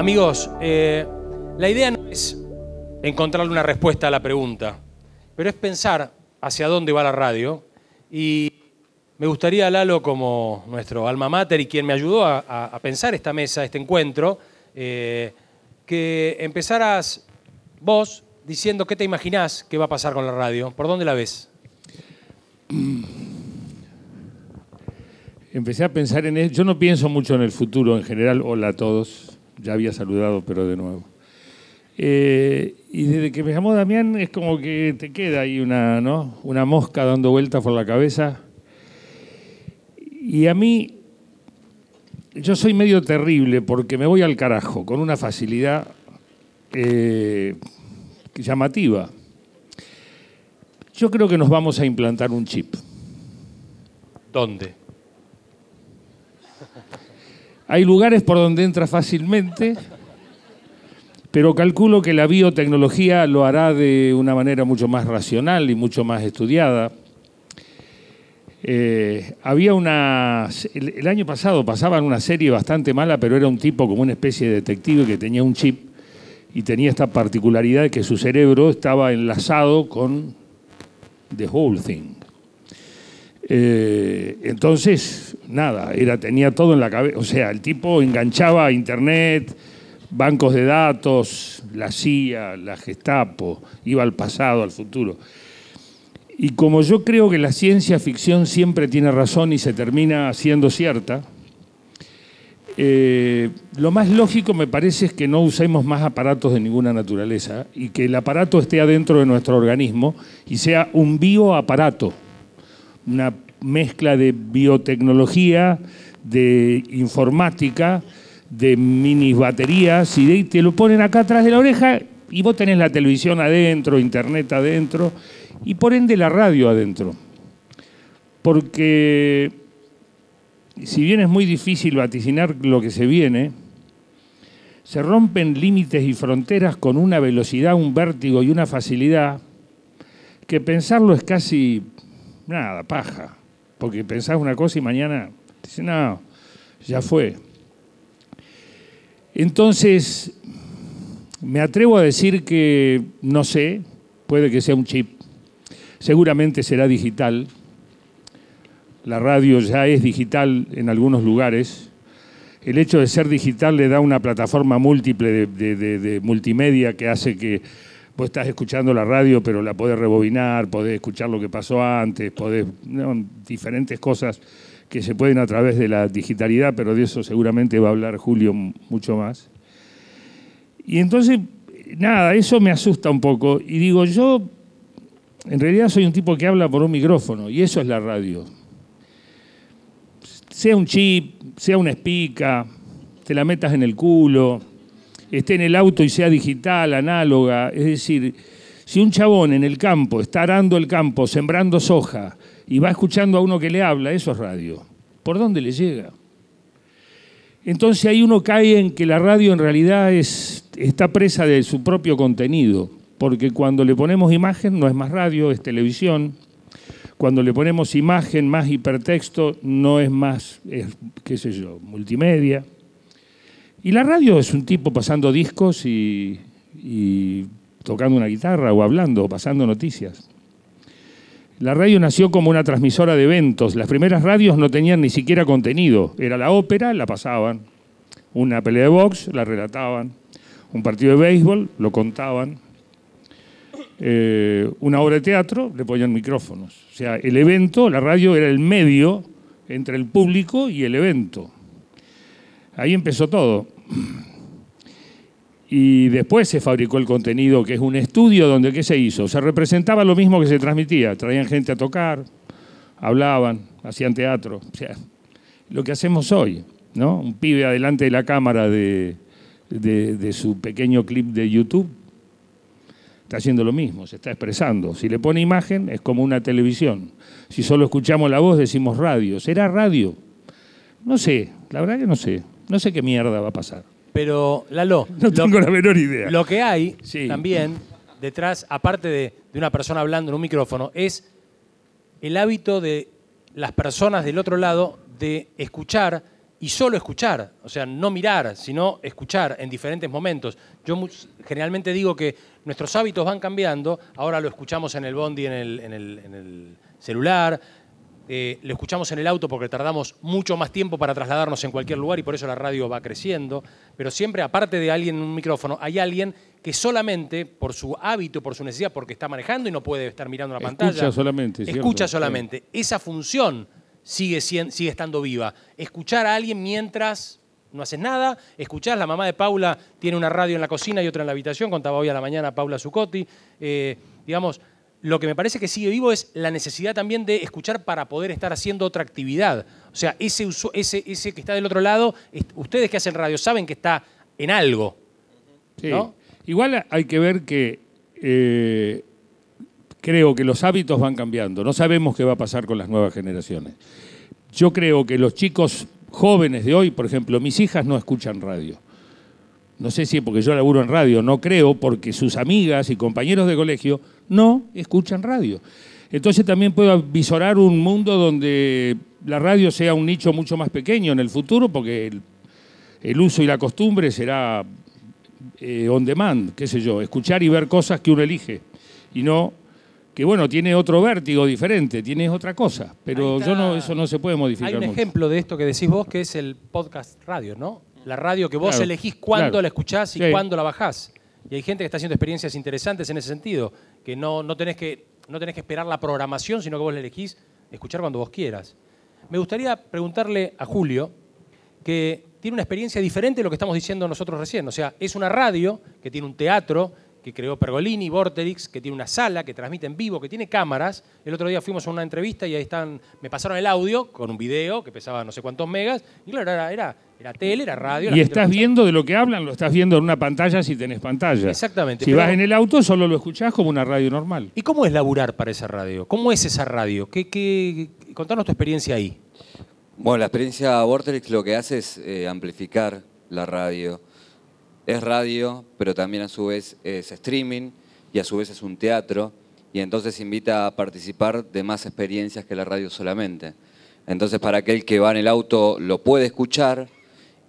Amigos, la idea no es encontrarle una respuesta a la pregunta, pero es pensar hacia dónde va la radio. Y me gustaría, Lalo, como nuestro alma mater y quien me ayudó a pensar esta mesa, este encuentro, que empezaras vos diciendo qué te imaginás que va a pasar con la radio. ¿Por dónde la ves? Empecé a pensar en eso. Yo no pienso mucho en el futuro en general. Hola a todos. Ya había saludado, pero de nuevo. Y desde que me llamó Damián es como que te queda ahí una mosca dando vueltas por la cabeza. Y a mí, yo soy medio terrible porque me voy al carajo con una facilidad llamativa. Yo creo que nos vamos a implantar un chip. ¿Dónde? Hay lugares por donde entra fácilmente, pero calculo que la biotecnología lo hará de una manera mucho más racional y mucho más estudiada. El año pasado pasaban una serie bastante mala, pero era un tipo como una especie de detective que tenía un chip y tenía esta particularidad de que su cerebro estaba enlazado con the whole thing. Entonces, nada, tenía todo en la cabeza. O sea, el tipo enganchaba a Internet, bancos de datos, la CIA, la Gestapo, iba al pasado, al futuro. Y como yo creo que la ciencia ficción siempre tiene razón y se termina siendo cierta, lo más lógico me parece es que no usemos más aparatos de ninguna naturaleza y que el aparato esté adentro de nuestro organismo y sea un bioaparato. Una mezcla de biotecnología, de informática, de mini baterías, y te lo ponen acá atrás de la oreja y vos tenés la televisión adentro, internet adentro, y por ende la radio adentro. Porque si bien es muy difícil vaticinar lo que se viene, se rompen límites y fronteras con una velocidad, un vértigo y una facilidad que pensarlo es casi... nada, paja. Porque pensás una cosa y mañana dices, no, ya fue. Entonces, me atrevo a decir que, no sé, puede que sea un chip. Seguramente será digital. La radio ya es digital en algunos lugares. El hecho de ser digital le da una plataforma múltiple de multimedia que hace que vos estás escuchando la radio, pero la podés rebobinar, podés escuchar lo que pasó antes, diferentes cosas que se pueden a través de la digitalidad, pero de eso seguramente va a hablar Julio mucho más. Y entonces, nada, eso me asusta un poco. Y digo, yo en realidad soy un tipo que habla por un micrófono, y eso es la radio. Sea un chip, sea una espica, te la metas en el culo, esté en el auto y sea digital, análoga. Es decir, si un chabón en el campo está arando el campo, sembrando soja, y va escuchando a uno que le habla, eso es radio. ¿Por dónde le llega? Entonces ahí uno cae en que la radio en realidad está presa de su propio contenido, porque cuando le ponemos imagen no es más radio, es televisión. Cuando le ponemos imagen más hipertexto no es más, qué sé yo, multimedia. Y la radio es un tipo pasando discos y tocando una guitarra o hablando o pasando noticias. La radio nació como una transmisora de eventos. Las primeras radios no tenían ni siquiera contenido. Era la ópera, la pasaban. Una pelea de box, la relataban. Un partido de béisbol, lo contaban. Una obra de teatro, le ponían micrófonos. O sea, el evento, la radio era el medio entre el público y el evento. Ahí empezó todo. Y después se fabricó el contenido, que es un estudio donde, ¿qué se hizo? Se representaba lo mismo que se transmitía. Traían gente a tocar, hablaban, hacían teatro. O sea, lo que hacemos hoy, ¿no? Un pibe adelante de la cámara de su pequeño clip de YouTube está haciendo lo mismo, se está expresando. Si le pone imagen, es como una televisión. Si solo escuchamos la voz, decimos radio. ¿Será radio? No sé, la verdad que no sé. No sé qué mierda va a pasar. Pero, Lalo, no tengo la menor idea. Lo que hay sí. También detrás, aparte de una persona hablando en un micrófono, es el hábito de las personas del otro lado de escuchar y solo escuchar, o sea, no mirar, sino escuchar en diferentes momentos. Yo generalmente digo que nuestros hábitos van cambiando, ahora lo escuchamos en el bondi, en el celular, lo escuchamos en el auto porque tardamos mucho más tiempo para trasladarnos en cualquier lugar y por eso la radio va creciendo, pero siempre, aparte de alguien en un micrófono, hay alguien que solamente, por su hábito, por su necesidad, porque está manejando y no puede estar mirando la pantalla. Escucha solamente. Escucha solamente. Sí. Esa función sigue estando viva. Escuchar a alguien mientras no haces nada. Escuchás, la mamá de Paula tiene una radio en la cocina y otra en la habitación, contaba hoy a la mañana Paula Zucotti. Digamos, lo que me parece que sigue vivo es la necesidad también de escuchar para poder estar haciendo otra actividad. O sea, ese que está del otro lado, ustedes que hacen radio saben que está en algo, sí. ¿no? Igual hay que ver que creo que los hábitos van cambiando. No sabemos qué va a pasar con las nuevas generaciones. Yo creo que los chicos jóvenes de hoy, por ejemplo, mis hijas no escuchan radio. No sé si es porque yo laburo en radio, no creo, porque sus amigas y compañeros de colegio no escuchan radio. Entonces también puedo visorar un mundo donde la radio sea un nicho mucho más pequeño en el futuro, porque el uso y la costumbre será on demand, qué sé yo, escuchar y ver cosas que uno elige. Y no, que bueno, tiene otro vértigo diferente, tiene otra cosa, pero eso no se puede modificar. Hay un mucho. ejemplo de esto que decís vos, que es el podcast radio, ¿no? La radio que vos elegís cuándo la escuchás y cuándo la bajás. Y hay gente que está haciendo experiencias interesantes en ese sentido, que no tenés que esperar la programación, sino que vos la elegís escuchar cuando vos quieras. Me gustaría preguntarle a Julio, que tiene una experiencia diferente de lo que estamos diciendo nosotros recién. O sea, es una radio que tiene un teatro, que creó Pergolini, Vorterix, que tiene una sala, que transmite en vivo, que tiene cámaras. El otro día fuimos a una entrevista y ahí me pasaron el audio con un video que pesaba no sé cuántos megas. Y claro, era tele, era radio. Y estás viendo de lo que hablan, lo estás viendo en una pantalla si tenés pantalla. Exactamente. Si vas en el auto, solo lo escuchás como una radio normal. ¿Y cómo es laburar para esa radio? ¿Cómo es esa radio? Contanos tu experiencia ahí. Bueno, la experiencia Vorterix lo que hace es amplificar la radio. Es radio, pero también a su vez es streaming y a su vez es un teatro y entonces invita a participar de más experiencias que la radio solamente. Entonces para aquel que va en el auto lo puede escuchar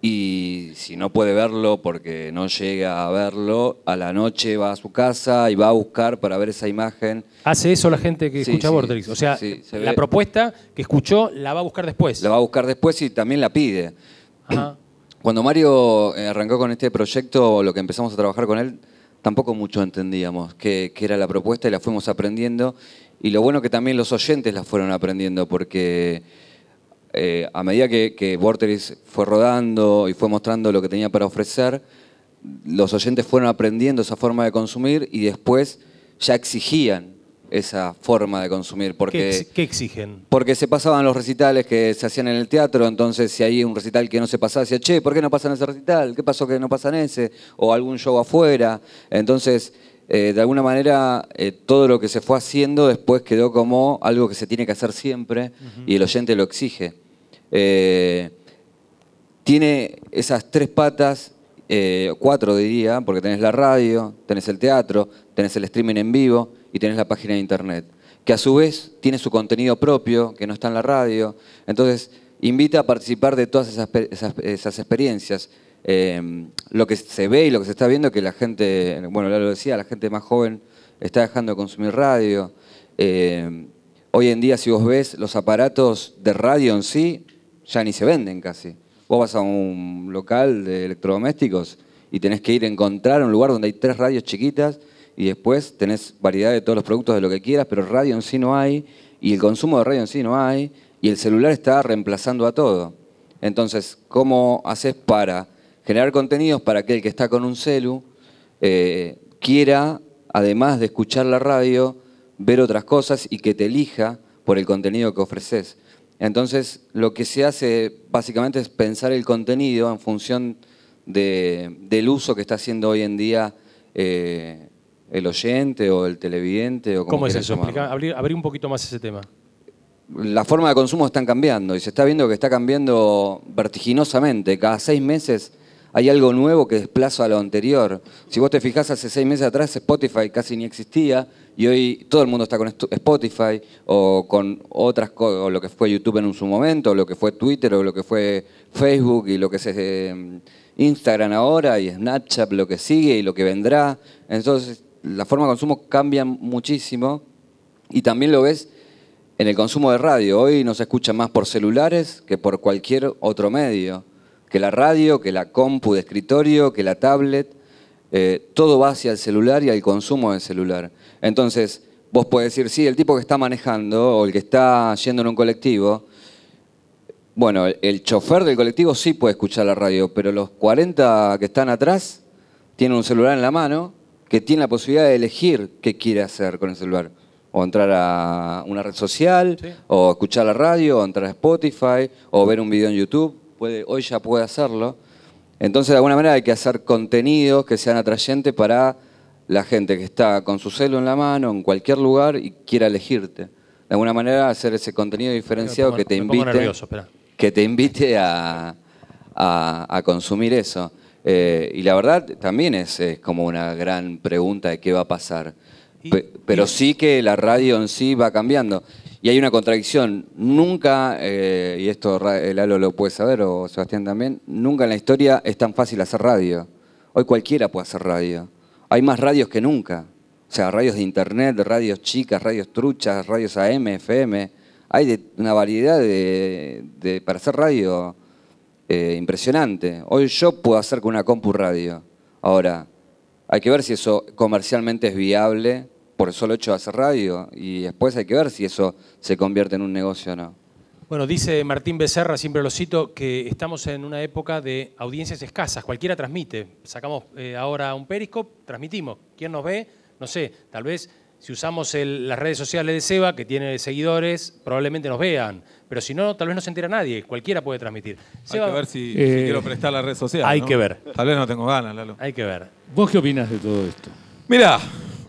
y si no puede verlo porque no llega a verlo, a la noche va a su casa y va a buscar para ver esa imagen. ¿Hace eso la gente que escucha Vorterix? O sea, la propuesta que escuchó la va a buscar después. La va a buscar después y también la pide. Ajá. Cuando Mario arrancó con este proyecto, lo que empezamos a trabajar con él, tampoco mucho entendíamos qué era la propuesta y la fuimos aprendiendo. Y lo bueno que también los oyentes la fueron aprendiendo, porque a medida que Vorterix fue rodando y fue mostrando lo que tenía para ofrecer, los oyentes fueron aprendiendo esa forma de consumir y después ya exigían esa forma de consumir. Porque, ¿Qué exigen? Porque se pasaban los recitales que se hacían en el teatro, entonces si hay un recital que no se pasaba, decía, che, ¿por qué no pasan ese recital? ¿Qué pasó que no pasan ese? O algún show afuera. Entonces, de alguna manera, todo lo que se fue haciendo después quedó como algo que se tiene que hacer siempre y el oyente lo exige. Tiene esas tres patas, cuatro diría, porque tenés la radio, tenés el teatro, tenés el streaming en vivo y tenés la página de internet, que a su vez tiene su contenido propio, que no está en la radio. Entonces, invita a participar de todas esas experiencias. Lo que se ve y lo que se está viendo es que la gente, bueno, ya lo decía, la gente más joven está dejando de consumir radio. Hoy en día, si vos ves, los aparatos de radio en sí ya ni se venden casi. Vos vas a un local de electrodomésticos y tenés que ir a encontrar un lugar donde hay 3 radios chiquitas y después tenés variedad de todos los productos de lo que quieras, pero radio en sí no hay, y el consumo de radio en sí no hay, y el celular está reemplazando a todo. Entonces, ¿cómo haces para generar contenidos para aquel que está con un celu quiera, además de escuchar la radio, ver otras cosas y que te elija por el contenido que ofreces? Entonces, lo que se hace básicamente es pensar el contenido en función del uso que está haciendo hoy en día el oyente o el televidente. O ¿Cómo es eso? Abrí un poquito más ese tema. La forma de consumo está cambiando y se está viendo que está cambiando vertiginosamente. Cada 6 meses hay algo nuevo que desplaza a lo anterior. Si vos te fijás, hace 6 meses atrás Spotify casi ni existía y hoy todo el mundo está con Spotify o con otras cosas, o lo que fue YouTube en su momento, o lo que fue Twitter, o lo que fue Facebook y lo que es Instagram ahora y Snapchat, lo que sigue y lo que vendrá. Entonces, la forma de consumo cambia muchísimo y también lo ves en el consumo de radio. Hoy no se escucha más por celulares que por cualquier otro medio. Que la radio, que la compu de escritorio, que la tablet, todo va hacia el celular y al consumo del celular. Entonces, vos podés decir, sí, el tipo que está manejando o el que está yendo en un colectivo, bueno, el chofer del colectivo sí puede escuchar la radio, pero los 40 que están atrás tienen un celular en la mano que tiene la posibilidad de elegir qué quiere hacer con el celular. O entrar a una red social, sí, o escuchar la radio, o entrar a Spotify, o ver un video en YouTube. Hoy ya puede hacerlo. Entonces, de alguna manera hay que hacer contenidos que sean atrayentes para la gente que está con su celu en la mano, en cualquier lugar, y quiera elegirte. De alguna manera hacer ese contenido diferenciado que te invite a consumir eso. Y la verdad también es como una gran pregunta de qué va a pasar. Pero sí que la radio en sí va cambiando. Y hay una contradicción. Nunca, y esto Lalo lo puede saber, o Sebastián también, nunca en la historia es tan fácil hacer radio. Hoy cualquiera puede hacer radio. Hay más radios que nunca. O sea, radios de internet, radios chicas, radios truchas, radios AM, FM. Hay una variedad para hacer radio impresionante. Hoy yo puedo hacer con una compu radio. Ahora, hay que ver si eso comercialmente es viable por el solo hecho de hacer radio, y después hay que ver si eso se convierte en un negocio o no. Bueno, dice Martín Becerra, siempre lo cito, que estamos en una época de audiencias escasas. Cualquiera transmite. Sacamos ahora un Periscope, transmitimos. ¿Quién nos ve? No sé, tal vez si usamos las redes sociales de Seba, que tiene seguidores, probablemente nos vean. Pero si no, tal vez no se entera nadie. Cualquiera puede transmitir. Seba, hay que ver si quiero prestar la red social. Hay, ¿no?, que ver. Tal vez no tengo ganas, Lalo. Hay que ver. ¿Vos qué opinás de todo esto? Mirá.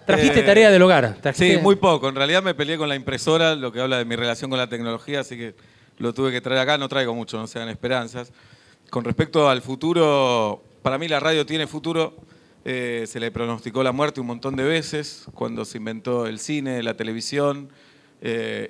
¿Trajiste tarea del hogar? Sí, muy poco. En realidad me peleé con la impresora, lo que habla de mi relación con la tecnología, así que lo tuve que traer acá. No traigo mucho, no sean esperanzas. Con respecto al futuro, para mí la radio tiene futuro. Se le pronosticó la muerte un montón de veces cuando se inventó el cine, la televisión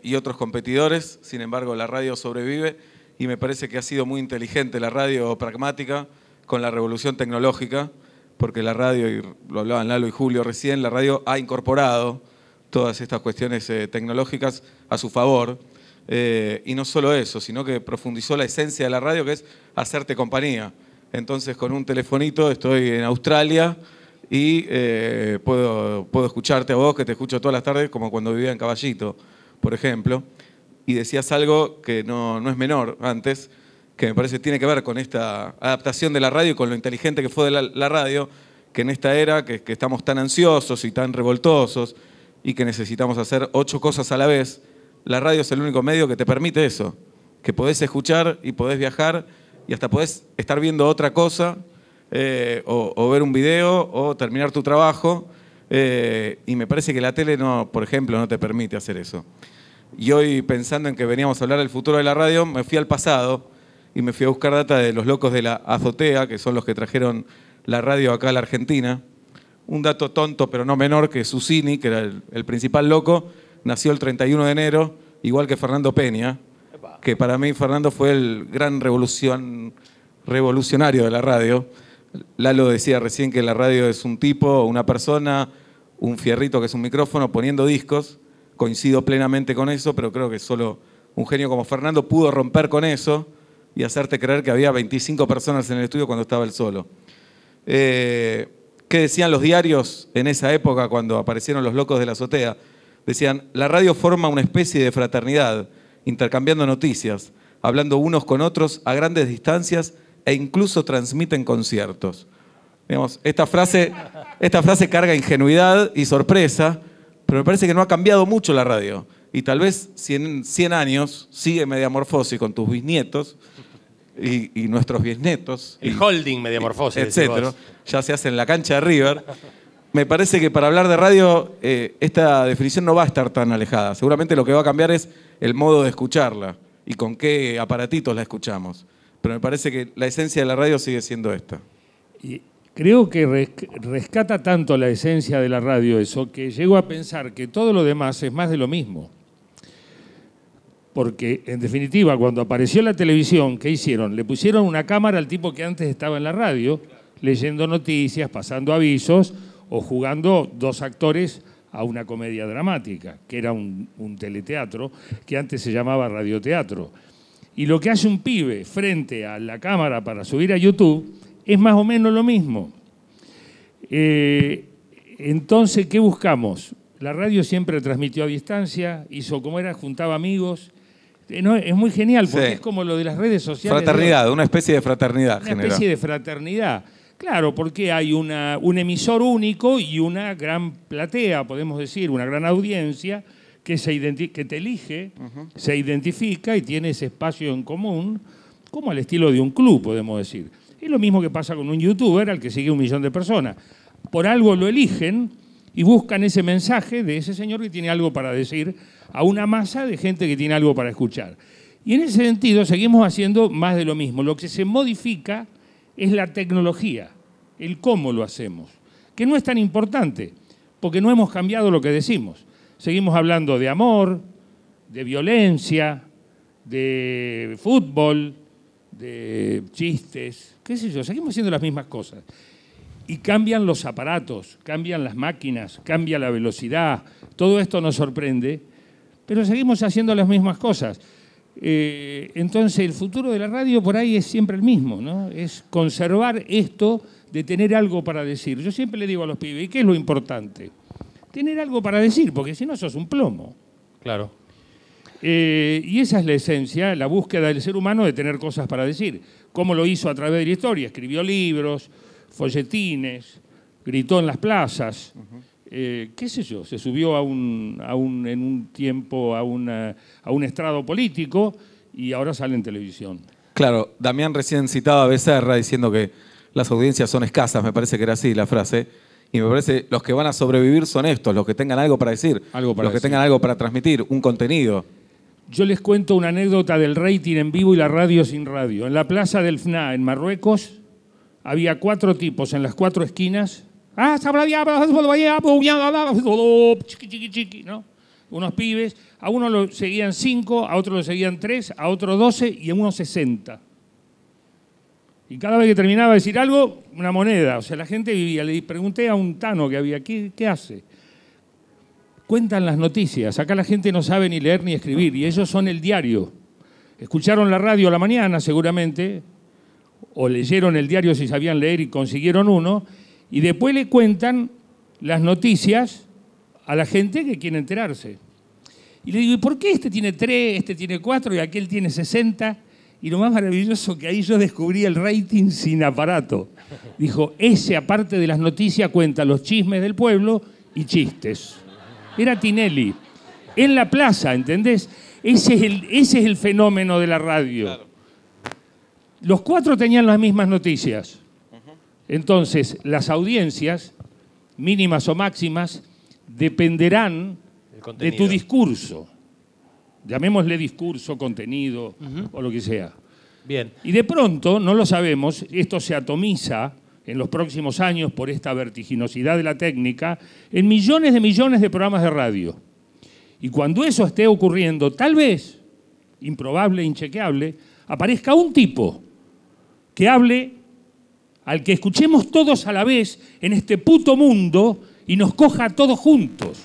y otros competidores. Sin embargo, la radio sobrevive y me parece que ha sido muy inteligente la radio pragmática con la revolución tecnológica, porque la radio, y lo hablaban Lalo y Julio recién, la radio ha incorporado todas estas cuestiones tecnológicas a su favor. Y no solo eso, sino que profundizó la esencia de la radio, que es hacerte compañía. Entonces, con un telefonito estoy en Australia y puedo escucharte a vos, que te escucho todas las tardes, como cuando vivía en Caballito, por ejemplo. Y decías algo que no es menor antes, que me parece tiene que ver con esta adaptación de la radio y con lo inteligente que fue de la radio, que en esta era que estamos tan ansiosos y tan revoltosos y que necesitamos hacer 8 cosas a la vez, la radio es el único medio que te permite eso, que podés escuchar y podés viajar y hasta podés estar viendo otra cosa o ver un video o terminar tu trabajo, y me parece que la tele, por ejemplo, no te permite hacer eso. Y hoy, pensando en que veníamos a hablar del futuro de la radio, me fui al pasado y me fui a buscar data de los locos de la azotea, que son los que trajeron la radio acá a la Argentina. Un dato tonto, pero no menor, que Susini, que era el principal loco, nació el 31 de enero, igual que Fernando Peña, que para mí Fernando fue el gran revolucionario de la radio. Lalo decía recién que la radio es un tipo, una persona, un fierrito que es un micrófono, poniendo discos. Coincido plenamente con eso, pero creo que solo un genio como Fernando pudo romper con eso y hacerte creer que había 25 personas en el estudio cuando estaba él solo. ¿Qué decían los diarios en esa época cuando aparecieron los locos de la azotea? Decían, la radio forma una especie de fraternidad, intercambiando noticias, hablando unos con otros a grandes distancias e incluso transmiten conciertos. Digamos, esta frase carga ingenuidad y sorpresa, pero me parece que no ha cambiado mucho la radio. Y tal vez si en 100 años sigue Mediamorfosis con tus bisnietos y nuestros bisnietos. El holding Mediamorfosis. Etcétera. Ya se hace en la cancha de River. Me parece que para hablar de radio esta definición no va a estar tan alejada. Seguramente lo que va a cambiar es el modo de escucharla y con qué aparatitos la escuchamos. Pero me parece que la esencia de la radio sigue siendo esta. Y creo que rescata tanto la esencia de la radio eso, que llego a pensar que todo lo demás es más de lo mismo. Porque, en definitiva, cuando apareció la televisión, ¿qué hicieron? Le pusieron una cámara al tipo que antes estaba en la radio, leyendo noticias, pasando avisos o jugando dos actores a una comedia dramática, que era un teleteatro, que antes se llamaba radioteatro. Y lo que hace un pibe frente a la cámara para subir a YouTube es más o menos lo mismo. Entonces, ¿qué buscamos? La radio siempre transmitió a distancia, hizo como era, juntaba amigos. No, es muy genial porque es como lo de las redes sociales. Fraternidad, una especie de fraternidad. Una especie de fraternidad. Claro, porque hay un emisor único y una gran platea, podemos decir, una gran audiencia que te elige, se identifica y tiene ese espacio en común, como al estilo de un club, podemos decir. Es lo mismo que pasa con un youtuber al que sigue 1 millón de personas. Por algo lo eligen y buscan ese mensaje de ese señor que tiene algo para decir a una masa de gente que tiene algo para escuchar. Y en ese sentido seguimos haciendo más de lo mismo. Lo que se modifica es la tecnología, el cómo lo hacemos, que no es tan importante, porque no hemos cambiado lo que decimos. Seguimos hablando de amor, de violencia, de fútbol, de chistes, qué sé yo, seguimos haciendo las mismas cosas. Y cambian los aparatos, cambian las máquinas, cambia la velocidad, todo esto nos sorprende, pero seguimos haciendo las mismas cosas. Entonces el futuro de la radio por ahí es siempre el mismo, ¿no? Es conservar esto de tener algo para decir. Yo siempre le digo a los pibes, ¿y qué es lo importante? Tener algo para decir, porque si no sos un plomo. Claro. Y esa es la esencia, la búsqueda del ser humano de tener cosas para decir. ¿Cómo lo hizo a través de la historia? Escribió libros, folletines, gritó en las plazas, qué sé yo, se subió en un tiempo a un estrado político y ahora sale en televisión. Claro, Damián recién citaba a Becerra diciendo que las audiencias son escasas, me parece que era así la frase, y me parece los que van a sobrevivir son estos, los que tengan algo para decir, los que tengan algo para transmitir, un contenido. Yo les cuento una anécdota del rating en vivo y la radio sin radio. En la plaza del FNA, en Marruecos, había 4 tipos en las 4 esquinas. ¿No? Unos pibes. A uno lo seguían 5, a otro lo seguían 3, a otro 12 y a uno 60. Y cada vez que terminaba de decir algo, una moneda. O sea, la gente vivía. Le pregunté a un tano que había, ¿qué hace? Cuentan las noticias. Acá la gente no sabe ni leer ni escribir y ellos son el diario. Escucharon la radio a la mañana seguramente, o leyeron el diario si sabían leer y consiguieron uno, y después le cuentan las noticias a la gente que quiere enterarse. Y le digo, ¿y por qué este tiene 3, este tiene 4 y aquel tiene 60? Y lo más maravilloso que ahí yo descubrí el rating sin aparato. Dijo, ese aparte de las noticias cuenta los chismes del pueblo y chistes. Era Tinelli. En la plaza, ¿entendés? Ese es el fenómeno de la radio. Claro. Los 4 tenían las mismas noticias. Entonces, las audiencias, mínimas o máximas, dependerán de tu discurso. Llamémosle discurso, contenido o lo que sea. Bien. Y de pronto, no lo sabemos, esto se atomiza en los próximos años por esta vertiginosidad de la técnica en millones de programas de radio. Y cuando eso esté ocurriendo, tal vez, improbable, inchequeable, aparezca un tipo que hable al que escuchemos todos a la vez en este puto mundo y nos coja a todos juntos.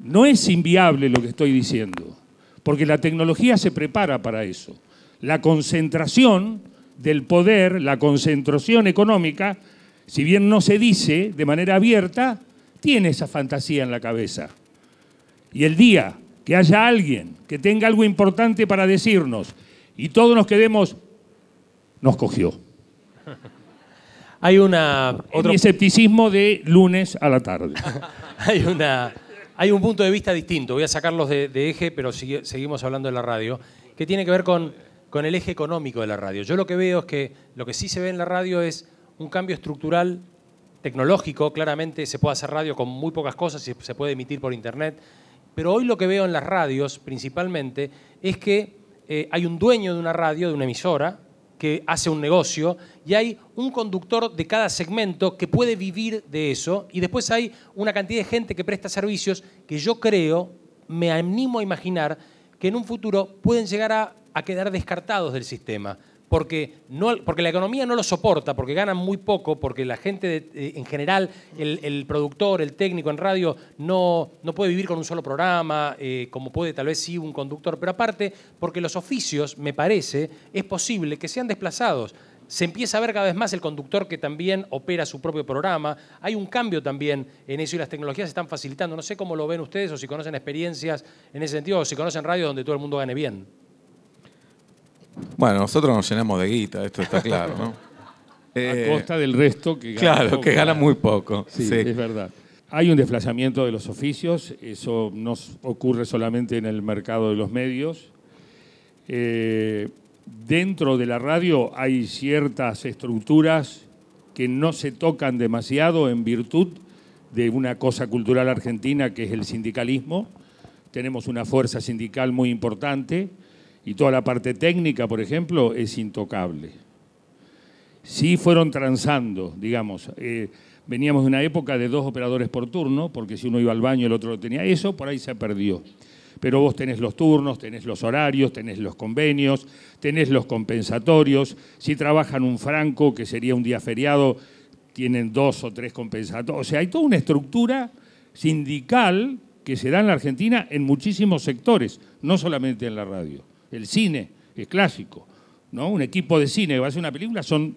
No es inviable lo que estoy diciendo, porque la tecnología se prepara para eso. La concentración del poder, la concentración económica, si bien no se dice de manera abierta, tiene esa fantasía en la cabeza. Y el día que haya alguien que tenga algo importante para decirnos y todos nos quedemos, nos cogió. Hay mi escepticismo de lunes a la tarde. Hay un punto de vista distinto. Voy a sacarlos de eje, pero seguimos hablando de la radio, que tiene que ver con el eje económico de la radio. Yo lo que veo es que lo que sí se ve en la radio es un cambio estructural tecnológico. Claramente se puede hacer radio con muy pocas cosas y se puede emitir por internet. Pero hoy lo que veo en las radios, principalmente, es que hay un dueño de una radio, de una emisora, que hace un negocio y hay un conductor de cada segmento que puede vivir de eso y después hay una cantidad de gente que presta servicios que yo creo, me animo a imaginar, que en un futuro pueden llegar a quedar descartados del sistema. Porque la economía no lo soporta, porque ganan muy poco, porque la gente en general, el productor, el técnico en radio, no puede vivir con un solo programa, como puede tal vez sí un conductor, pero aparte, porque los oficios, me parece, es posible que sean desplazados. Se empieza a ver cada vez más el conductor que también opera su propio programa. Hay un cambio también en eso y las tecnologías están facilitando. No sé cómo lo ven ustedes o si conocen experiencias en ese sentido o si conocen radios donde todo el mundo gane bien. Bueno, nosotros nos llenamos de guita, esto está claro, ¿no? A costa del resto que gana claro, poco. que gana muy poco. Sí, Sí. es verdad. Hay un desplazamiento de los oficios, eso no ocurre solamente en el mercado de los medios. Dentro de la radio hay ciertas estructuras que no se tocan demasiado en virtud de una cosa cultural argentina que es el sindicalismo. Tenemos una fuerza sindical muy importante y toda la parte técnica, por ejemplo, es intocable. Sí fueron transando, digamos. Veníamos de una época de 2 operadores por turno, porque si uno iba al baño el otro lo tenía. Eso por ahí se perdió. Pero vos tenés los turnos, tenés los horarios, tenés los convenios, tenés los compensatorios. Si trabajan un franco, que sería un día feriado, tienen 2 o 3 compensatorios. O sea, hay toda una estructura sindical que se da en la Argentina en muchísimos sectores, no solamente en la radio. El cine es clásico, ¿no? Un equipo de cine que va a hacer una película son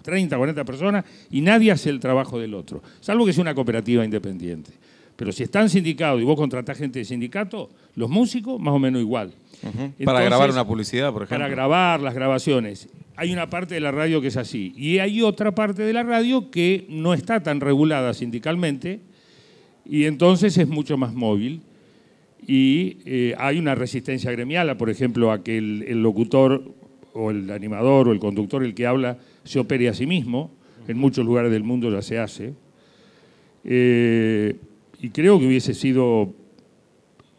30, 40 personas y nadie hace el trabajo del otro, salvo que sea una cooperativa independiente. Pero si están sindicados y vos contratás gente de sindicato, los músicos más o menos igual. Entonces, para grabar una publicidad, por ejemplo. Para grabar las grabaciones. Hay una parte de la radio que es así y hay otra parte de la radio que no está tan regulada sindicalmente y entonces es mucho más móvil. Y hay una resistencia gremial, por ejemplo, a que el locutor o el animador o el conductor, el que habla, se opere a sí mismo. En muchos lugares del mundo ya se hace. Y creo que hubiese sido,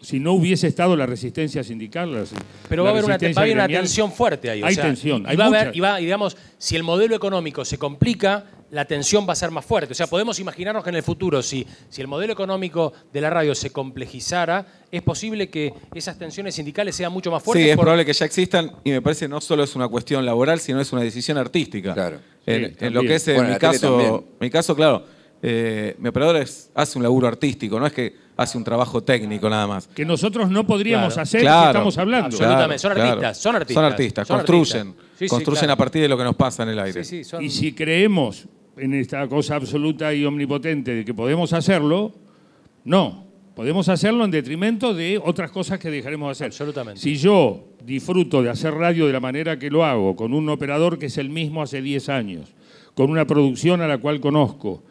si no hubiese estado la resistencia sindical... Pero va a haber una tensión fuerte ahí. Hay tensión, hay mucha. Y digamos, si el modelo económico se complica, la tensión va a ser más fuerte. O sea, podemos imaginarnos que en el futuro, si el modelo económico de la radio se complejizara, es posible que esas tensiones sindicales sean mucho más fuertes. Sí, es probable que ya existan y me parece no solo es una cuestión laboral, sino es una decisión artística. Claro. En lo que es mi caso, claro, mi operador hace un laburo artístico, no es que hace un trabajo técnico nada más. Que nosotros no podríamos hacer, claro, que estamos hablando. Absolutamente, son artistas, claro. son artistas. Son artistas, construyen. Sí, construyen claro. a partir de lo que nos pasa en el aire. Sí, son... Y si creemos en esta cosa absoluta y omnipotente de que podemos hacerlo, no. Podemos hacerlo en detrimento de otras cosas que dejaremos de hacer. Absolutamente. Si yo disfruto de hacer radio de la manera que lo hago, con un operador que es el mismo hace 10 años, con una producción a la cual conozco,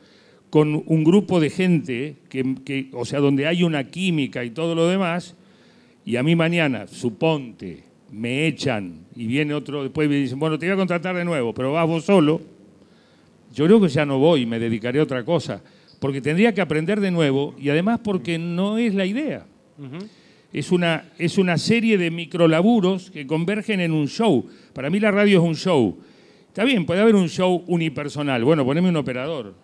con un grupo de gente o sea, donde hay una química y todo lo demás, y a mí mañana, suponte, me echan y viene otro, después me dicen, bueno, te voy a contratar de nuevo, pero vas vos solo, yo creo que ya no voy, me dedicaré a otra cosa, porque tendría que aprender de nuevo y además porque no es la idea. Es una serie de microlaburos que convergen en un show. Para mí la radio es un show. Está bien, puede haber un show unipersonal. Bueno, poneme un operador,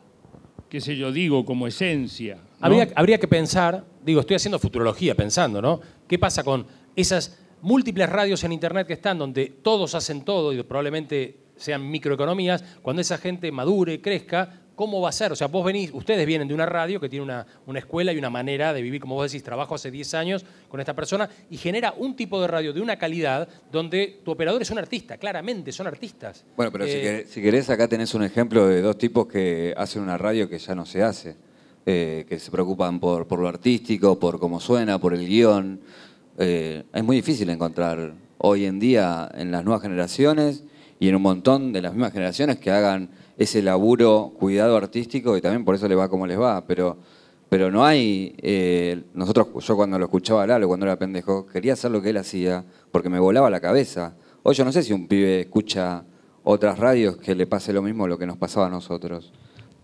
qué sé yo, digo, como esencia, ¿no? Habría que pensar, digo, estoy haciendo futurología pensando, ¿no? ¿Qué pasa con esas múltiples radios en Internet que están donde todos hacen todo y probablemente sean microeconomías? Cuando esa gente madure, crezca, ¿cómo va a ser? O sea, ustedes vienen de una radio que tiene una escuela y una manera de vivir, como vos decís, trabajo hace 10 años con esta persona y genera un tipo de radio de una calidad donde tu operador es un artista, claramente, son artistas. Bueno, pero si querés, acá tenés un ejemplo de 2 tipos que hacen una radio que ya no se hace, que se preocupan por lo artístico, por cómo suena, por el guión. Es muy difícil encontrar hoy en día en las nuevas generaciones y en un montón de las mismas generaciones que hagan ese laburo, cuidado artístico, y también por eso les va como les va, pero no hay... yo cuando lo escuchaba a Lalo, cuando era pendejo, quería hacer lo que él hacía porque me volaba la cabeza. Hoy yo no sé si un pibe escucha otras radios que le pase lo mismo lo que nos pasaba a nosotros.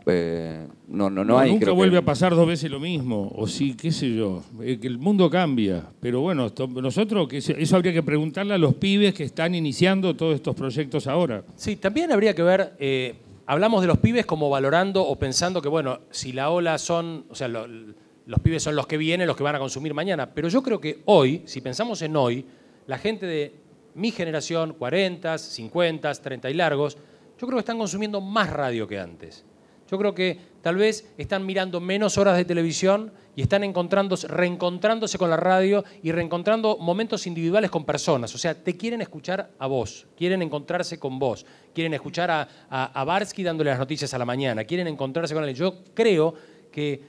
No hay. Nunca Creo vuelve que... a pasar 2 veces lo mismo, o sí, qué sé yo. Que el mundo cambia. Pero bueno, nosotros, eso habría que preguntarle a los pibes que están iniciando todos estos proyectos ahora. Sí, también habría que ver, hablamos de los pibes como valorando o pensando que, bueno, si la ola son, o sea, los pibes son los que vienen, los que van a consumir mañana. Pero yo creo que hoy, si pensamos en hoy, la gente de mi generación, 40, 50, 30 y largos, yo creo que están consumiendo más radio que antes. Yo creo que tal vez están mirando menos horas de televisión y están reencontrándose con la radio y reencontrando momentos individuales con personas. O sea, te quieren escuchar a vos, quieren encontrarse con vos, quieren escuchar a Barsky dándole las noticias a la mañana, quieren encontrarse con él. Yo creo que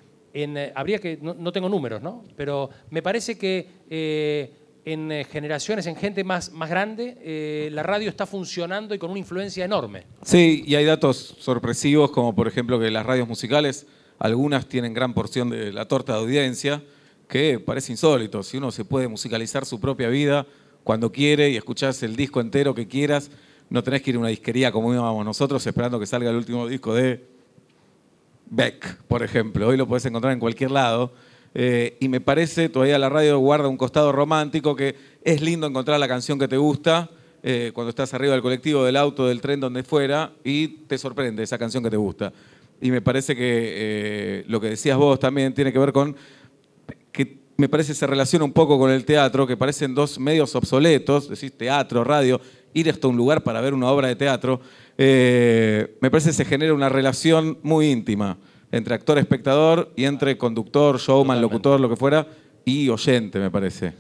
habría que, no tengo números, ¿no? Pero me parece que en generaciones, en gente más grande, la radio está funcionando y con una influencia enorme. Sí, y hay datos sorpresivos, como por ejemplo que las radios musicales, algunas tienen gran porción de la torta de audiencia, que parece insólito. Si uno se puede musicalizar su propia vida cuando quiere y escuchás el disco entero que quieras, no tenés que ir a una disquería como íbamos nosotros esperando que salga el último disco de Beck, por ejemplo. Hoy lo podés encontrar en cualquier lado. Y me parece, todavía la radio guarda un costado romántico, que es lindo encontrar la canción que te gusta cuando estás arriba del colectivo, del auto, del tren, donde fuera, y te sorprende esa canción que te gusta. Y me parece que lo que decías vos también tiene que ver con que me parece se relaciona un poco con el teatro, que parecen dos medios obsoletos, decís teatro, radio, ir hasta un lugar para ver una obra de teatro. Me parece que se genera una relación muy íntima entre actor-espectador y entre conductor, showman, locutor, lo que fuera, y oyente, me parece.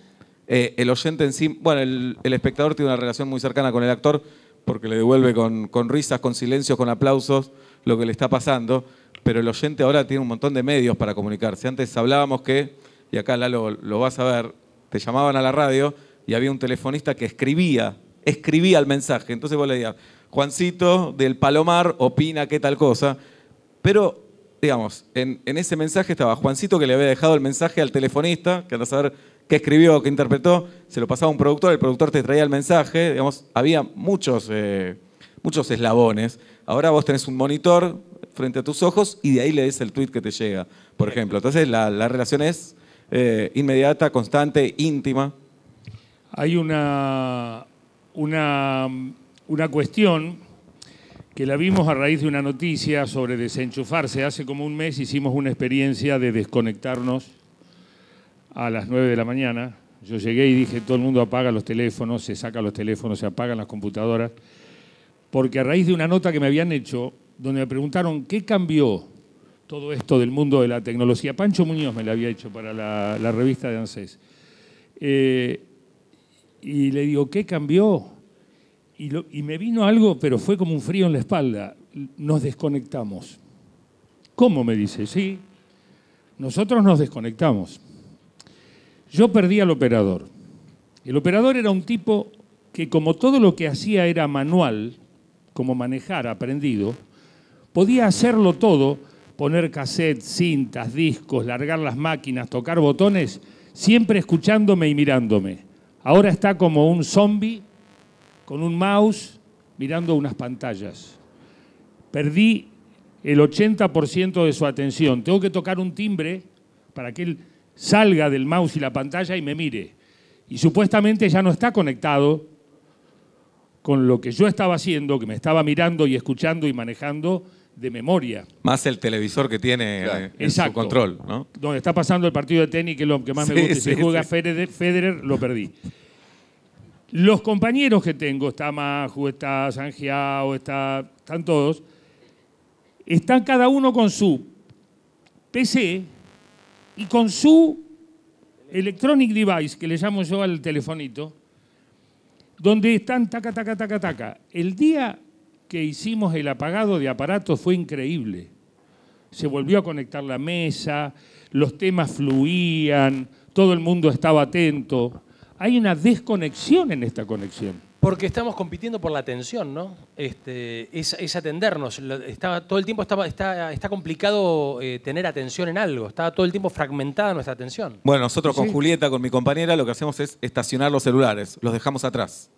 El oyente en sí, bueno, el espectador tiene una relación muy cercana con el actor porque le devuelve con risas, con silencios, con aplausos lo que le está pasando, pero el oyente ahora tiene un montón de medios para comunicarse. Antes hablábamos que, y acá Lalo lo vas a ver, te llamaban a la radio y había un telefonista que escribía el mensaje. Entonces vos le decías, Juancito del Palomar opina qué tal cosa, pero digamos, en ese mensaje estaba Juancito, que le había dejado el mensaje al telefonista, que anda a saber qué escribió, qué interpretó, se lo pasaba a un productor, el productor te traía el mensaje, digamos, había muchos eslabones. Ahora vos tenés un monitor frente a tus ojos y de ahí lees el tweet que te llega, por ejemplo. Entonces la relación es inmediata, constante, íntima. Hay una cuestión que la vimos a raíz de una noticia sobre desenchufarse. Hace como un mes hicimos una experiencia de desconectarnos a las 9 de la mañana. Yo llegué y dije, todo el mundo apaga los teléfonos, se saca los teléfonos, se apagan las computadoras, porque a raíz de una nota que me habían hecho, donde me preguntaron qué cambió todo esto del mundo de la tecnología. Pancho Muñoz me la había hecho para la revista de ANSES. Y le digo, ¿qué cambió? Y me vino algo, pero fue como un frío en la espalda. Nos desconectamos. ¿Cómo? Me dice. Sí, nosotros nos desconectamos. Yo perdí al operador. El operador era un tipo que, como todo lo que hacía era manual, como manejar, aprendido, podía hacerlo todo, poner cassette, cintas, discos, largar las máquinas, tocar botones, siempre escuchándome y mirándome. Ahora está como un zombie con un mouse mirando unas pantallas. Perdí el 80% de su atención. Tengo que tocar un timbre para que él salga del mouse y la pantalla y me mire. Y supuestamente ya no está conectado con lo que yo estaba haciendo, que me estaba mirando y escuchando y manejando de memoria. Más el televisor que tiene en Exacto. su control, ¿no? Donde está pasando el partido de tenis, que es lo que más me gusta. Si juega Federer, lo perdí. Los compañeros que tengo, está Maju, está Sangiao, están todos, están cada uno con su PC y con su electronic device, que le llamo yo al telefonito, donde están taca, taca, taca, taca. El día que hicimos el apagado de aparatos fue increíble. Se volvió a conectar la mesa, los temas fluían, todo el mundo estaba atento. Hay una desconexión en esta conexión. Porque estamos compitiendo por la atención, ¿no? Es atendernos. Todo el tiempo está complicado tener atención en algo. Está todo el tiempo fragmentada nuestra atención. Bueno, nosotros con Julieta, con mi compañera, lo que hacemos es estacionar los celulares. Los dejamos atrás.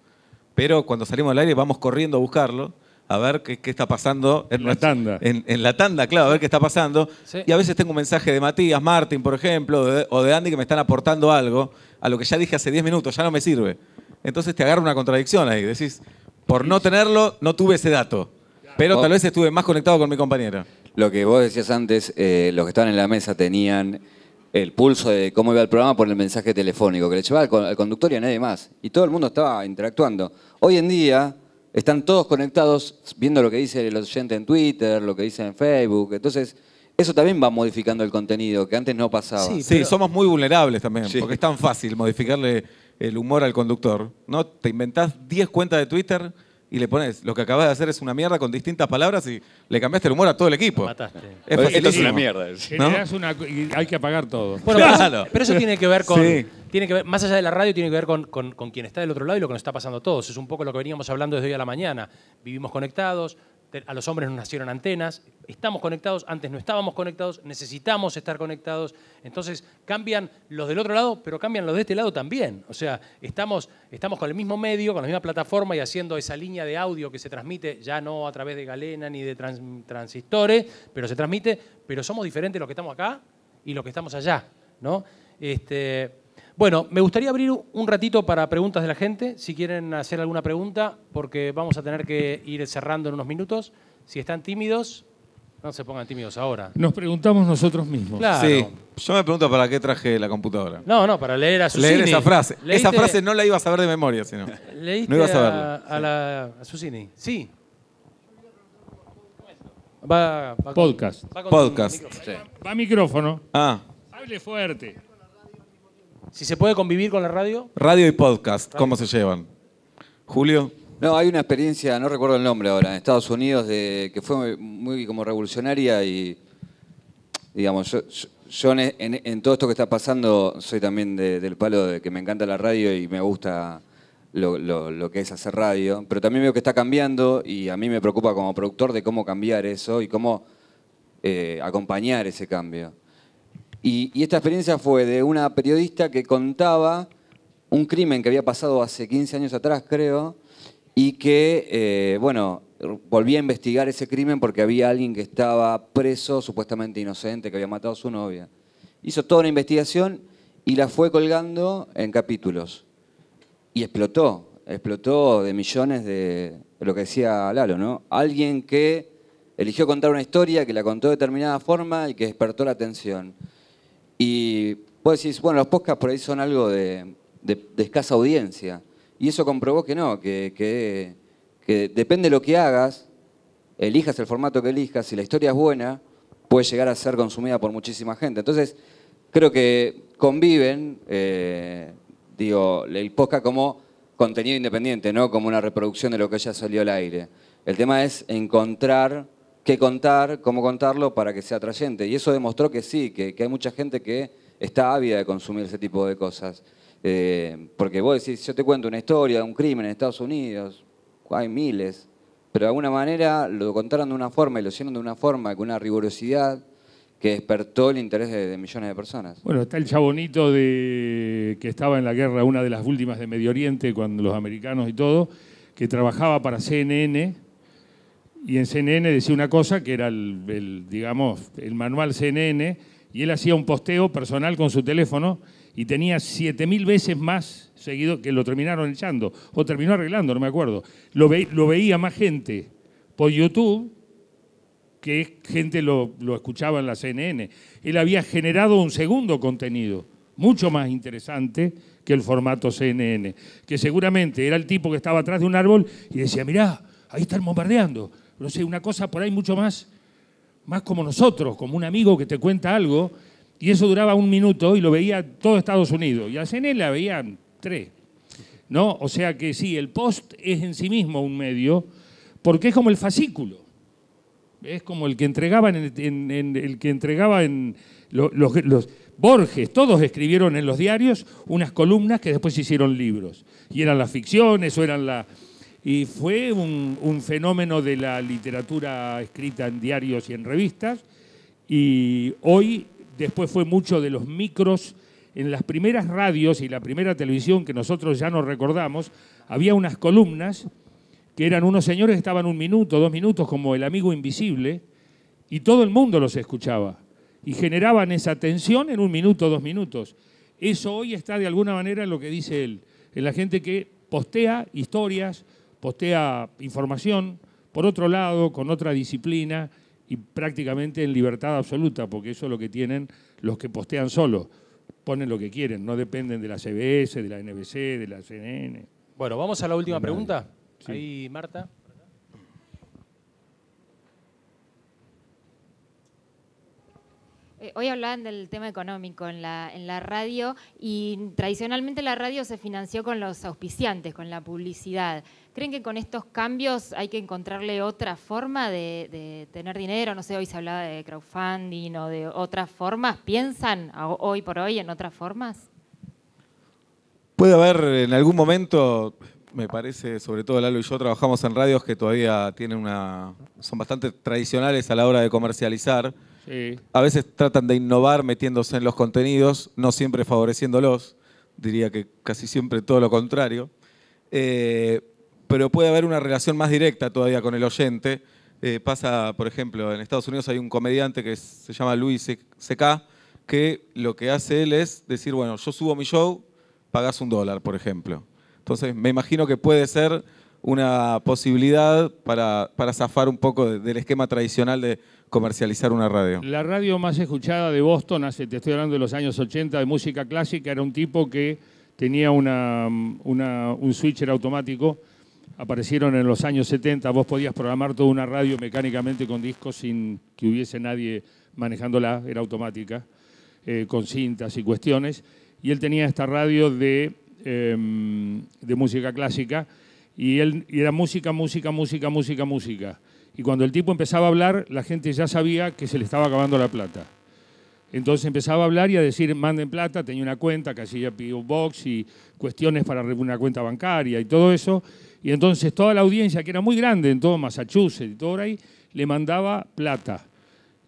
Pero cuando salimos al aire vamos corriendo a buscarlo. a ver qué está pasando. En la tanda. En la tanda, claro, a ver qué está pasando. Sí. Y a veces tengo un mensaje de Matías, Martín, por ejemplo, o de Andy que me están aportando algo a lo que ya dije hace 10 minutos, ya no me sirve. Entonces te agarra una contradicción ahí. Decís, por no tenerlo, no tuve ese dato. Pero tal vez estuve más conectado con mi compañero. Lo que vos decías antes, los que estaban en la mesa tenían el pulso de cómo iba el programa por el mensaje telefónico que le llevaba al conductor y a nadie más. Y todo el mundo estaba interactuando. Hoy en día están todos conectados viendo lo que dice el oyente en Twitter, lo que dice en Facebook. Entonces, eso también va modificando el contenido, que antes no pasaba. Sí, somos muy vulnerables también, Sí. porque es tan fácil modificarle el humor al conductor. ¿No? Te inventás 10 cuentas de Twitter y le pones lo que acabas de hacer es una mierda con distintas palabras y le cambiaste el humor a todo el equipo. Mataste. Es Esto es facilísimo. una mierda. Generás y hay que apagar todo. Bueno, Claro. pero eso tiene que ver con. Sí. Tiene que ver, más allá de la radio, tiene que ver con quien está del otro lado y lo que nos está pasando a todos. Es un poco lo que veníamos hablando desde hoy a la mañana. Vivimos conectados, a los hombres nos nacieron antenas, estamos conectados, antes no estábamos conectados, necesitamos estar conectados. Entonces cambian los del otro lado, pero cambian los de este lado también. O sea, estamos con el mismo medio, con la misma plataforma y haciendo esa línea de audio que se transmite, ya no a través de galena ni de transistores, pero se transmite, pero somos diferentes los que estamos acá y los que estamos allá, ¿no? Bueno, me gustaría abrir un ratito para preguntas de la gente, si quieren hacer alguna pregunta, porque vamos a tener que ir cerrando en unos minutos. Si están tímidos, no se pongan tímidos ahora. Nos preguntamos nosotros mismos. Claro. Sí, yo me pregunto para qué traje la computadora. No, para leer a Susini. Leer esa frase. Esa ¿Leíste- frase no la iba a saber de memoria, sino. ¿Leíste no ibas a verla. a Susini? Sí. Va con- Podcast. va con Podcast. micrófono. Va micrófono. Ah, Hable fuerte. Si se puede convivir con la radio. radio y podcast, ¿cómo se llevan? Julio. No, hay una experiencia, no recuerdo el nombre ahora, en Estados Unidos, que fue muy como revolucionaria y, digamos, yo en todo esto que está pasando soy también del palo de que me encanta la radio y me gusta lo que es hacer radio, pero también veo que está cambiando y a mí me preocupa como productor de cómo cambiar eso y cómo acompañar ese cambio. Y esta experiencia fue de una periodista que contaba un crimen que había pasado hace 15 años atrás, creo, y que, bueno, volví a investigar ese crimen porque había alguien que estaba preso, supuestamente inocente, que había matado a su novia. Hizo toda una investigación y la fue colgando en capítulos. Y explotó de millones de lo que decía Lalo, ¿no? Alguien que eligió contar una historia, que la contó de determinada forma y que despertó la atención. Y vos decís, bueno, los podcasts por ahí son algo de escasa audiencia. Y eso comprobó que no, que depende de lo que hagas, elijas el formato que elijas, si la historia es buena, puede llegar a ser consumida por muchísima gente. Entonces, creo que conviven, el podcast como contenido independiente, no como una reproducción de lo que ya salió al aire. El tema es encontrar qué contar, cómo contarlo para que sea atrayente. Y eso demostró que sí, que hay mucha gente que está ávida de consumir ese tipo de cosas. Porque vos decís, yo te cuento una historia de un crimen en Estados Unidos, hay miles, pero de alguna manera lo contaron de una forma y lo hicieron de una forma, con una rigurosidad que despertó el interés de millones de personas. Bueno, está el chabonito que estaba en la guerra, una de las últimas de Medio Oriente, cuando los americanos y todo, que trabajaba para CNN, y en CNN decía una cosa que era el manual CNN, y él hacía un posteo personal con su teléfono y tenía 7.000 veces más seguido, que lo terminaron echando, o terminó arreglando, no me acuerdo. Lo veía más gente por YouTube que gente lo escuchaba en la CNN. Él había generado un segundo contenido, mucho más interesante que el formato CNN, que seguramente era el tipo que estaba atrás de un árbol y decía, mirá, ahí están bombardeando. No sé, una cosa por ahí mucho más como nosotros, como un amigo que te cuenta algo, y eso duraba 1 minuto y lo veía todo Estados Unidos. Y a CNN la veían 3. ¿No? O sea que sí, el post es en sí mismo un medio, porque es como el fascículo. Es como el que entregaban los Borges, todos escribieron en los diarios unas columnas que después se hicieron libros. Y eran las ficciones o eran y fue un fenómeno de la literatura escrita en diarios y en revistas. Y hoy, después fue mucho de los micros. En las primeras radios y la primera televisión que nosotros ya nos recordamos, había unas columnas que eran unos señores que estaban 1 minuto, 2 minutos, como El Amigo Invisible, y todo el mundo los escuchaba. Y generaban esa tensión en 1 minuto, 2 minutos. Eso hoy está de alguna manera en lo que dice él, en la gente que postea historias, postea información, por otro lado, con otra disciplina y prácticamente en libertad absoluta, porque eso es lo que tienen los que postean solos. Ponen lo que quieren, no dependen de la CBS, de la NBC, de la CNN. Bueno, vamos a la última pregunta. Sí. Ahí, Marta. Hoy hablaban del tema económico en la radio y tradicionalmente la radio se financió con los auspiciantes, con la publicidad. ¿Creen que con estos cambios hay que encontrarle otra forma de tener dinero? No sé, hoy se hablaba de crowdfunding o de otras formas. ¿Piensan hoy por hoy en otras formas? Puede haber en algún momento, me parece, sobre todo Lalo y yo trabajamos en radios que todavía tienen son bastante tradicionales a la hora de comercializar. Sí. A veces tratan de innovar metiéndose en los contenidos, no siempre favoreciéndolos, diría que casi siempre todo lo contrario. Pero puede haber una relación más directa todavía con el oyente. Pasa, por ejemplo, en Estados Unidos hay un comediante que se llama Louis C.K., que lo que hace él es decir, bueno, yo subo mi show, pagás $1, por ejemplo. Entonces, me imagino que puede ser una posibilidad para zafar un poco del esquema tradicional de comercializar una radio. La radio más escuchada de Boston, te estoy hablando de los años 80, de música clásica, era un tipo que tenía un switcher automático. Aparecieron en los años 70, vos podías programar toda una radio mecánicamente con discos sin que hubiese nadie manejándola, era automática, con cintas y cuestiones. Y él tenía esta radio de música clásica y era música. Y cuando el tipo empezaba a hablar, la gente ya sabía que se le estaba acabando la plata. Entonces empezaba a hablar y a decir, manden plata, tenía una cuenta que hacía P.O. Box y cuestiones para una cuenta bancaria y todo eso. Y entonces toda la audiencia, que era muy grande en todo Massachusetts y todo por ahí, le mandaba plata.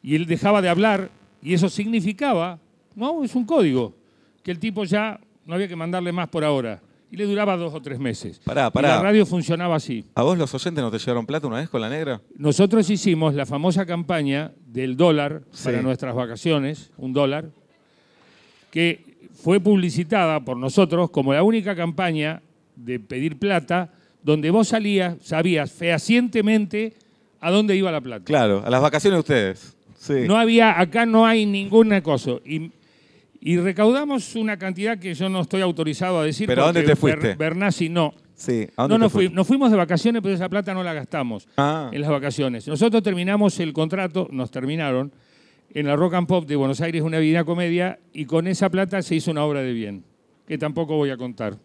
Y él dejaba de hablar y eso significaba, no, es un código, que el tipo ya no había que mandarle más por ahora. Y le duraba 2 o 3 meses. Pará. Y la radio funcionaba así. ¿A vos los oyentes no te llevaron plata una vez con la negra? Nosotros hicimos la famosa campaña del dólar para Sí. nuestras vacaciones, $1, que fue publicitada por nosotros como la única campaña de pedir plata donde vos sabías fehacientemente a dónde iba la plata. Claro, a las vacaciones de ustedes. Sí. Acá no hay ninguna cosa. Y recaudamos una cantidad que yo no estoy autorizado a decir. ¿Pero a dónde te fuiste? Bernasi no. Sí, ¿a dónde te fuiste? Nos fuimos de vacaciones, pero esa plata no la gastamos en las vacaciones. Nosotros terminamos el contrato, nos terminaron, en la Rock and Pop de Buenos Aires, una Divina Comedia, y con esa plata se hizo una obra de bien, que tampoco voy a contar.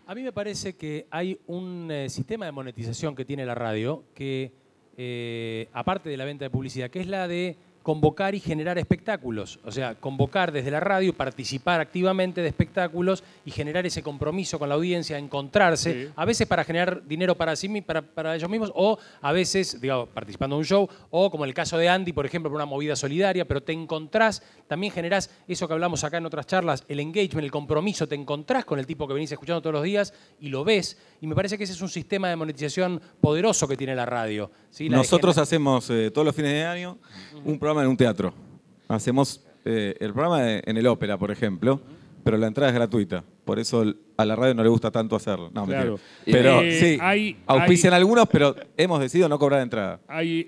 A mí me parece que hay un sistema de monetización que tiene la radio, que aparte de la venta de publicidad, que es la de convocar y generar espectáculos. O sea, convocar desde la radio, participar activamente de espectáculos y generar ese compromiso con la audiencia, encontrarse, Sí. a veces para generar dinero para sí, para ellos mismos, o a veces, digamos, participando en un show, o como el caso de Andy, por ejemplo, por una movida solidaria, pero te encontrás, también generás eso que hablamos acá en otras charlas, el engagement, el compromiso, te encontrás con el tipo que venís escuchando todos los días y lo ves, y me parece que ese es un sistema de monetización poderoso que tiene la radio. ¿Sí? Nosotros hacemos todos los fines de año un programa en un teatro. Hacemos el programa en el Ópera, por ejemplo, pero la entrada es gratuita. Por eso a la radio no le gusta tanto hacerlo. No, Claro. mentira. Pero sí, auspician algunos, pero hemos decidido no cobrar entrada. Hay,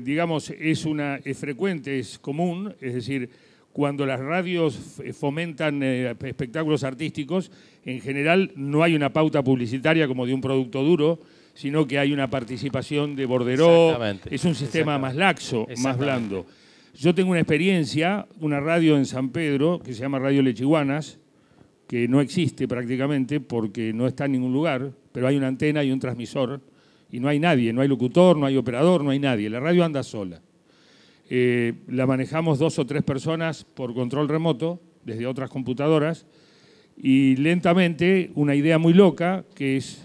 digamos, es frecuente, es común, es decir, cuando las radios fomentan espectáculos artísticos, en general no hay una pauta publicitaria como de un producto duro, sino que hay una participación de borderó. Exactamente. Es un sistema más laxo, más Exactamente. blando. Yo tengo una experiencia, una radio en San Pedro, que se llama Radio Lechiguanas, que no existe prácticamente porque no está en ningún lugar, pero hay una antena y un transmisor, y no hay nadie, no hay locutor, no hay operador, no hay nadie. La radio anda sola. La manejamos 2 o 3 personas por control remoto, desde otras computadoras, y lentamente una idea muy loca, que es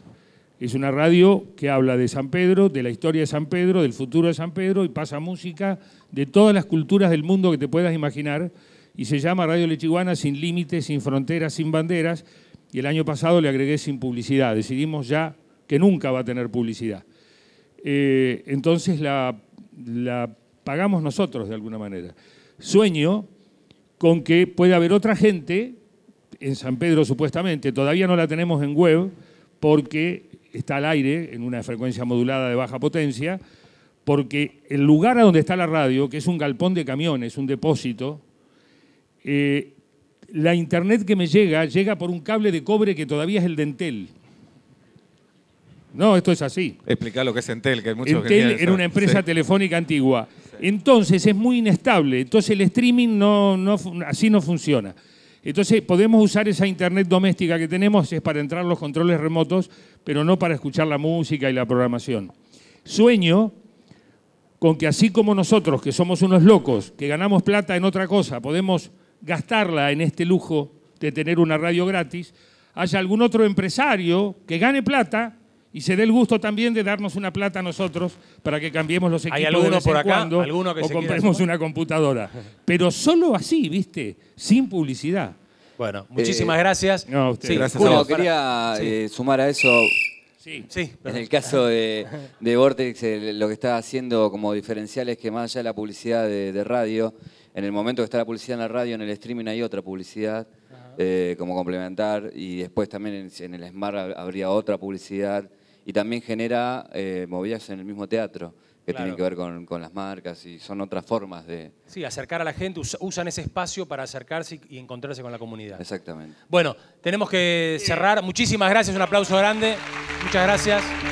una radio que habla de San Pedro, de la historia de San Pedro, del futuro de San Pedro, y pasa música de todas las culturas del mundo que te puedas imaginar, y se llama Radio Lechiguana, sin límites, sin fronteras, sin banderas, y el año pasado le agregué sin publicidad. Decidimos ya que nunca va a tener publicidad. Entonces la pagamos nosotros de alguna manera. Sueño con que pueda haber otra gente, en San Pedro supuestamente, todavía no la tenemos en web porque está al aire en una frecuencia modulada de baja potencia, porque el lugar a donde está la radio, que es un galpón de camiones, un depósito, la internet que me llega por un cable de cobre que todavía es el de Entel. No, esto es así. Explicar lo que es Entel, que hay muchos Entel era una empresa telefónica antigua. Entonces es muy inestable. Entonces el streaming así no funciona. Entonces podemos usar esa internet doméstica que tenemos, es para entrar los controles remotos, pero no para escuchar la música y la programación. Sueño con que así como nosotros, que somos unos locos, que ganamos plata en otra cosa, podemos gastarla en este lujo de tener una radio gratis, haya algún otro empresario que gane plata y se dé el gusto también de darnos una plata a nosotros para que cambiemos los equipos de vez en cuando o compremos una computadora. Pero solo así, ¿viste? Sin publicidad. Bueno, muchísimas gracias. No, usted. Sí, Gracias. Julio, No, quería sumar a eso. Sí. Sí, En el caso de Vortex, lo que está haciendo como diferencial es que más allá de la publicidad de radio, en el momento que está la publicidad en la radio, en el streaming hay otra publicidad como complementar, y después también en el Smart habría otra publicidad, y también genera movidas en el mismo teatro que tienen que ver con las marcas, y son otras formas de... Sí, acercar a la gente, usan ese espacio para acercarse y encontrarse con la comunidad. Exactamente. Bueno, tenemos que cerrar. Muchísimas gracias, un aplauso grande. Muchas gracias.